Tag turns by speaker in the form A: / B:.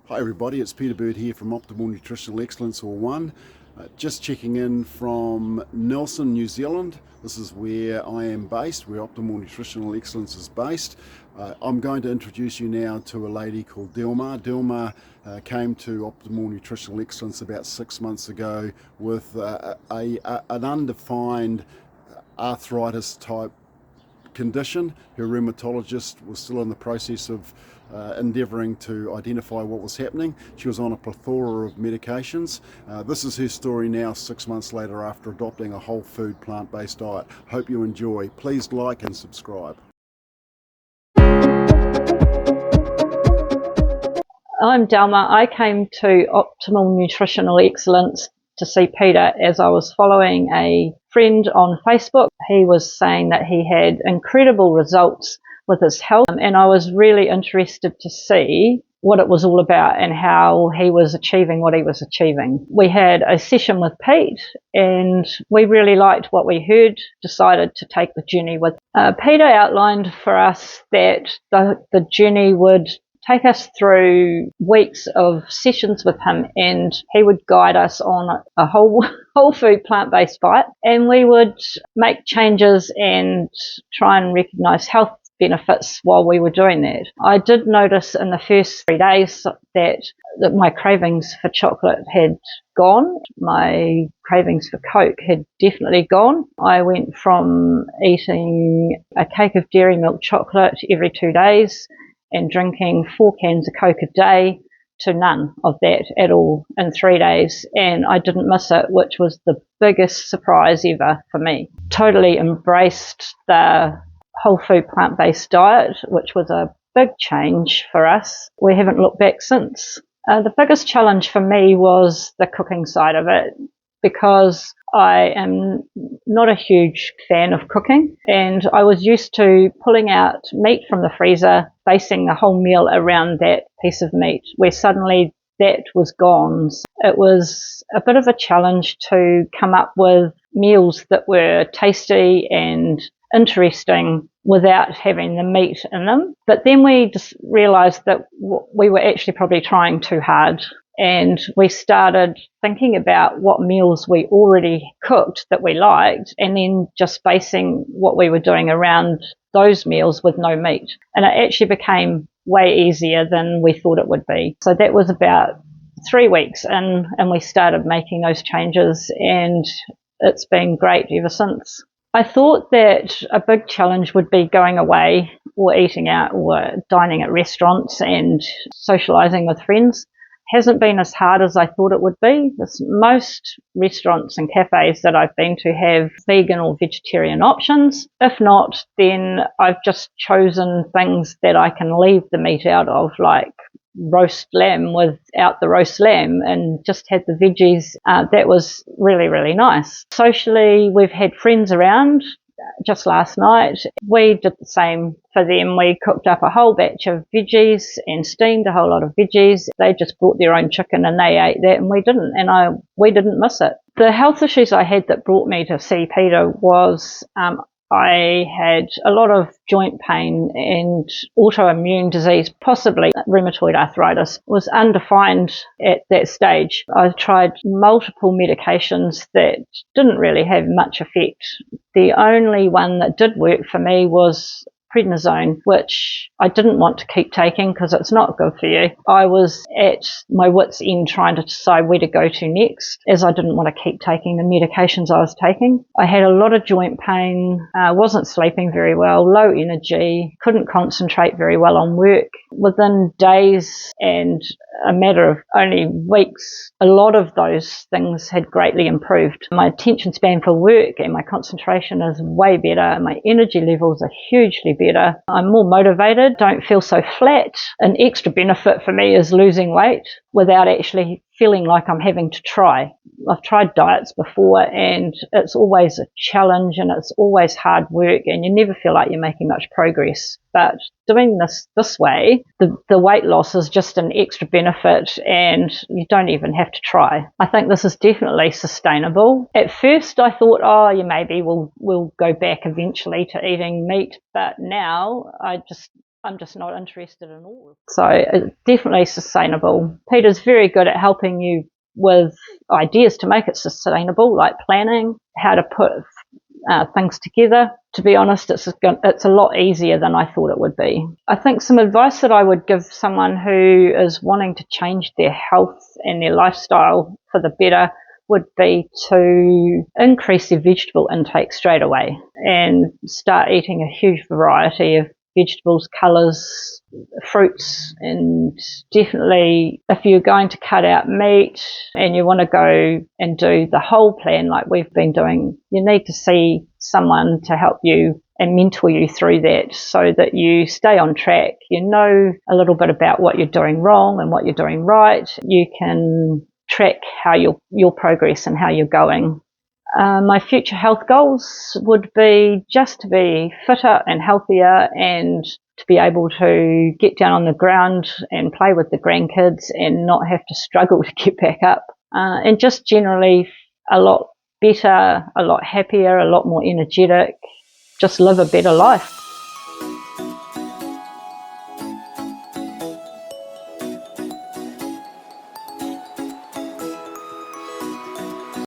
A: Hi everybody, it's Peter Bird here from Optimal Nutritional Excellence or One. Just checking in from Nelson, New Zealand. This is where I am based, where Optimal Nutritional Excellence is based. I'm going to introduce you now to a lady called Delma. Delma came to Optimal Nutritional Excellence about 6 months ago with an undefined arthritis type condition. Her rheumatologist was still in the process of endeavouring to identify what was happening. She was on a plethora of medications. This is her story now 6 months later after adopting a whole food plant-based diet. Hope you enjoy. Please like and subscribe.
B: I'm Delma. I came to Optimal Nutritional Excellence to see Peter as I was following a friend on Facebook. He was saying that he had incredible results with his health, and I was really interested to see what it was all about and how he was achieving what he was achieving. We had a session with Pete and we really liked what we heard, decided to take the journey with. Peter outlined for us that the journey would take us through weeks of sessions with him, and he would guide us on a whole food plant-based diet, and we would make changes and try and recognise health benefits while we were doing that. I did notice in the first 3 days that my cravings for chocolate had gone. My cravings for Coke had definitely gone. I went from eating a cake of dairy milk chocolate every 2 days and drinking 4 cans of Coke a day to none of that at all in 3 days, and I didn't miss it, which was the biggest surprise ever for me. Totally embraced the whole food plant-based diet, which was a big change for us. We haven't looked back since. The biggest challenge for me was the cooking side of it, because I am not a huge fan of cooking, and I was used to pulling out meat from the freezer, basing the whole meal around that piece of meat, where suddenly that was gone. It was a bit of a challenge to come up with meals that were tasty and interesting without having the meat in them. But then we just realised that we were actually probably trying too hard, and we started thinking about what meals we already cooked that we liked, and then just basing what we were doing around those meals with no meat. And it actually became way easier than we thought it would be. So that was about 3 weeks in, and we started making those changes, and it's been great ever since. I thought that a big challenge would be going away or eating out or dining at restaurants and socialising with friends. Hasn't been as hard as I thought it would be. Most restaurants and cafes that I've been to have vegan or vegetarian options. If not, then I've just chosen things that I can leave the meat out of, like roast lamb without the roast lamb, and just had the veggies. That was really, really nice. Socially, we've had friends around. Just last night, we did the same for them. We cooked up a whole batch of veggies and steamed a whole lot of veggies. They just brought their own chicken and they ate that, and we didn't, and we didn't miss it. The health issues I had that brought me to see Peter was I had a lot of joint pain and autoimmune disease, possibly rheumatoid arthritis. It was undefined at that stage. I tried multiple medications that didn't really have much effect. The only one that did work for me was prednisone, which I didn't want to keep taking because it's not good for you. I was at my wit's end trying to decide where to go to next, as I didn't want to keep taking the medications I was taking. I had a lot of joint pain, wasn't sleeping very well, low energy, couldn't concentrate very well on work. Within days and a matter of only weeks, a lot of those things had greatly improved. My attention span for work and my concentration is way better. My energy levels are hugely better. I'm more motivated, don't feel so flat. An extra benefit for me is losing weight without actually feeling like I'm having to try. I've tried diets before and it's always a challenge and it's always hard work and you never feel like you're making much progress. But doing this way, the weight loss is just an extra benefit and you don't even have to try. I think this is definitely sustainable. At first I thought, maybe we'll go back eventually to eating meat, but now I'm just not interested in all. So definitely sustainable. Peter's very good at helping you with ideas to make it sustainable, like planning, how to put things together. To be honest, it's a lot easier than I thought it would be. I think some advice that I would give someone who is wanting to change their health and their lifestyle for the better would be to increase their vegetable intake straight away and start eating a huge variety of vegetables, colours, fruits, and definitely if you're going to cut out meat and you want to go and do the whole plan like we've been doing, you need to see someone to help you and mentor you through that so that you stay on track. You know a little bit about what you're doing wrong and what you're doing right. You can track how your progress and how you're going. My future health goals would be just to be fitter and healthier and to be able to get down on the ground and play with the grandkids and not have to struggle to get back up. And just generally a lot better, a lot happier, a lot more energetic, just live a better life.